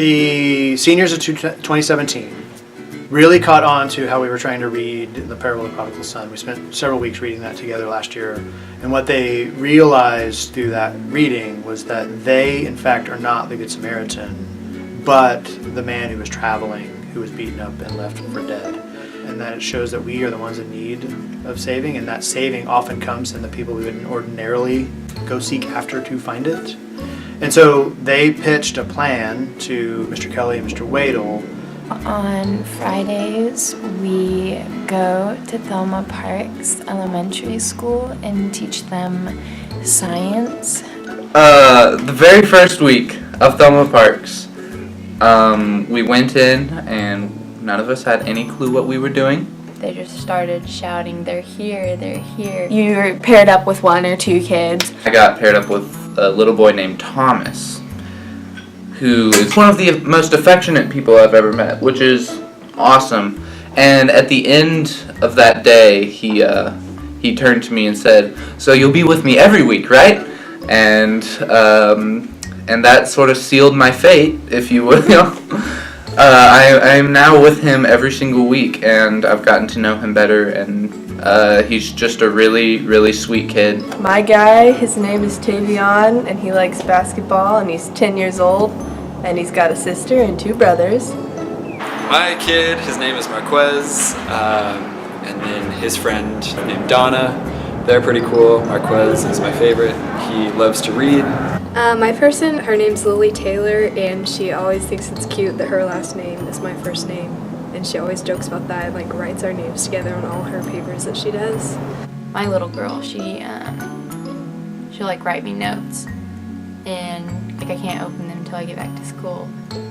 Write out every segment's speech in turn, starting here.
The seniors of 2017 really caught on to how we were trying to read the parable of the prodigal son. We spent several weeks reading that together last year, and what they realized through that reading was that they, in fact, are not the Good Samaritan, but the man who was traveling, who was beaten up and left for dead. And that it shows that we are the ones in need of saving, and that saving often comes in the people we wouldn't ordinarily go seek after to find it. And so they pitched a plan to Mr. Kelly and Mr. Wadle. On Fridays, we go to Thelma Parks Elementary School and teach them science. The very first week of Thelma Parks, we went in and none of us had any clue what we were doing. They just started shouting, "They're here, they're here." You were paired up with one or two kids. I got paired up with a little boy named Thomas, who is one of the most affectionate people I've ever met, which is awesome. And at the end of that day, he turned to me and said, "So you'll be with me every week, right?" And that sort of sealed my fate, if you will. I'm now with him every single week, and I've gotten to know him better, and he's just a really, really sweet kid. My guy, his name is Tavion, and he likes basketball, and he's 10 years old, and he's got a sister and two brothers. My kid, his name is Marquez, and then his friend named Donna. They're pretty cool. Marquez is my favorite. He loves to read. My person, her name's Lily Taylor, and she always thinks it's cute that her last name is my first name. And she always jokes about that and like writes our names together on all her papers that she does. My little girl, she'll like write me notes, and like I can't open them until I get back to school.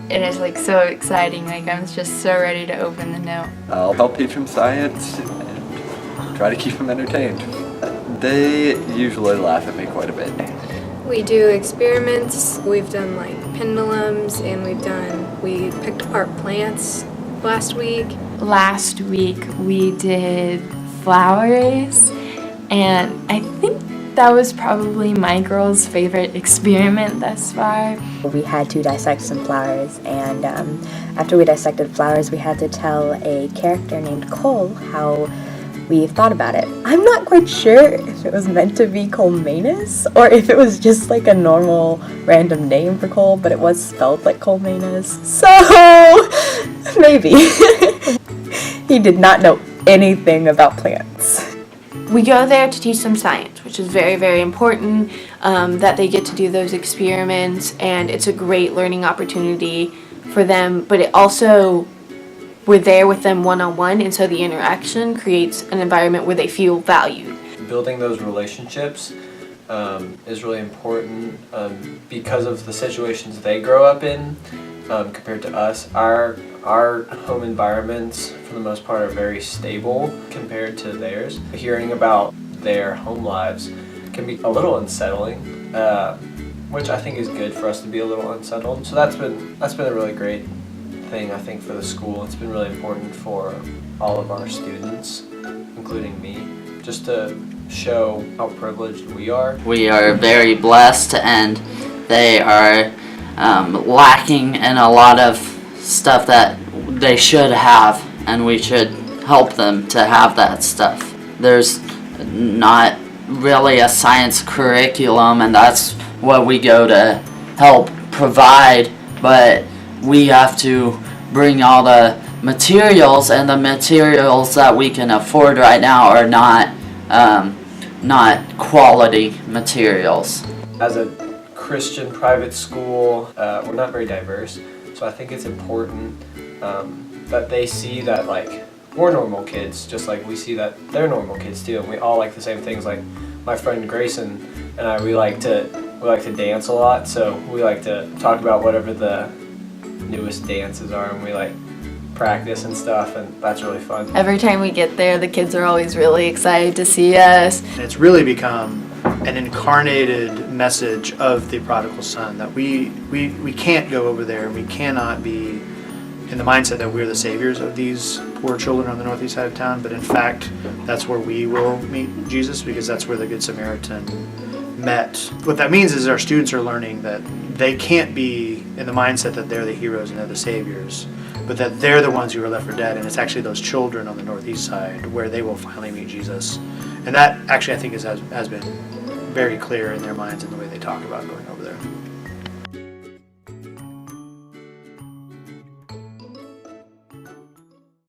And it's like so exciting, like I'm just so ready to open the note. I'll help teach him science and try to keep him entertained. They usually laugh at me quite a bit. We do experiments, we've done like pendulums, and we picked apart plants last week. Last week we did flowers, and I think that was probably my girl's favorite experiment thus far. We had to dissect some flowers, and after we dissected flowers, we had to tell a character named Koal how we thought about it. I'm not quite sure if it was meant to be Colmanus or if it was just like a normal random name for Koal, but it was spelled like Colmanus. So maybe. He did not know anything about plants. We go there to teach them science, which is very, very important, that they get to do those experiments, and it's a great learning opportunity for them, but it also, we're there with them one-on-one, and so the interaction creates an environment where they feel valued. Building those relationships is really important because of the situations they grow up in compared to us. Our home environments, for the most part, are very stable compared to theirs. Hearing about their home lives can be a little unsettling, which I think is good for us to be a little unsettled. So that's been a really great thing, I think, for the school. It's been really important for all of our students, including me, just to show how privileged we are. We are very blessed, and they are lacking in a lot of stuff that they should have, and we should help them to have that stuff. There's not really a science curriculum, and that's what we go to help provide, but we have to bring all the materials, and the materials that we can afford right now are not quality materials. As a Christian private school, we're not very diverse, so I think it's important that they see that like we're normal kids, just like we see that they're normal kids too, and we all like the same things. Like my friend Grayson and I, we like to dance a lot, so we like to talk about whatever the newest dances are, and we like practice and stuff, and that's really fun. Every time we get there, the kids are always really excited to see us. And it's really become an incarnated message of the prodigal son, that we can't go over there, and we cannot be in the mindset that we're the saviors of these poor children on the northeast side of town, but in fact, that's where we will meet Jesus, because that's where the Good Samaritan met. What that means is our students are learning that they can't be in the mindset that they're the heroes and they're the saviors, but that they're the ones who are left for dead, and it's actually those children on the northeast side where they will finally meet Jesus. And that actually I think has been very clear in their minds in the way they talk about going over there.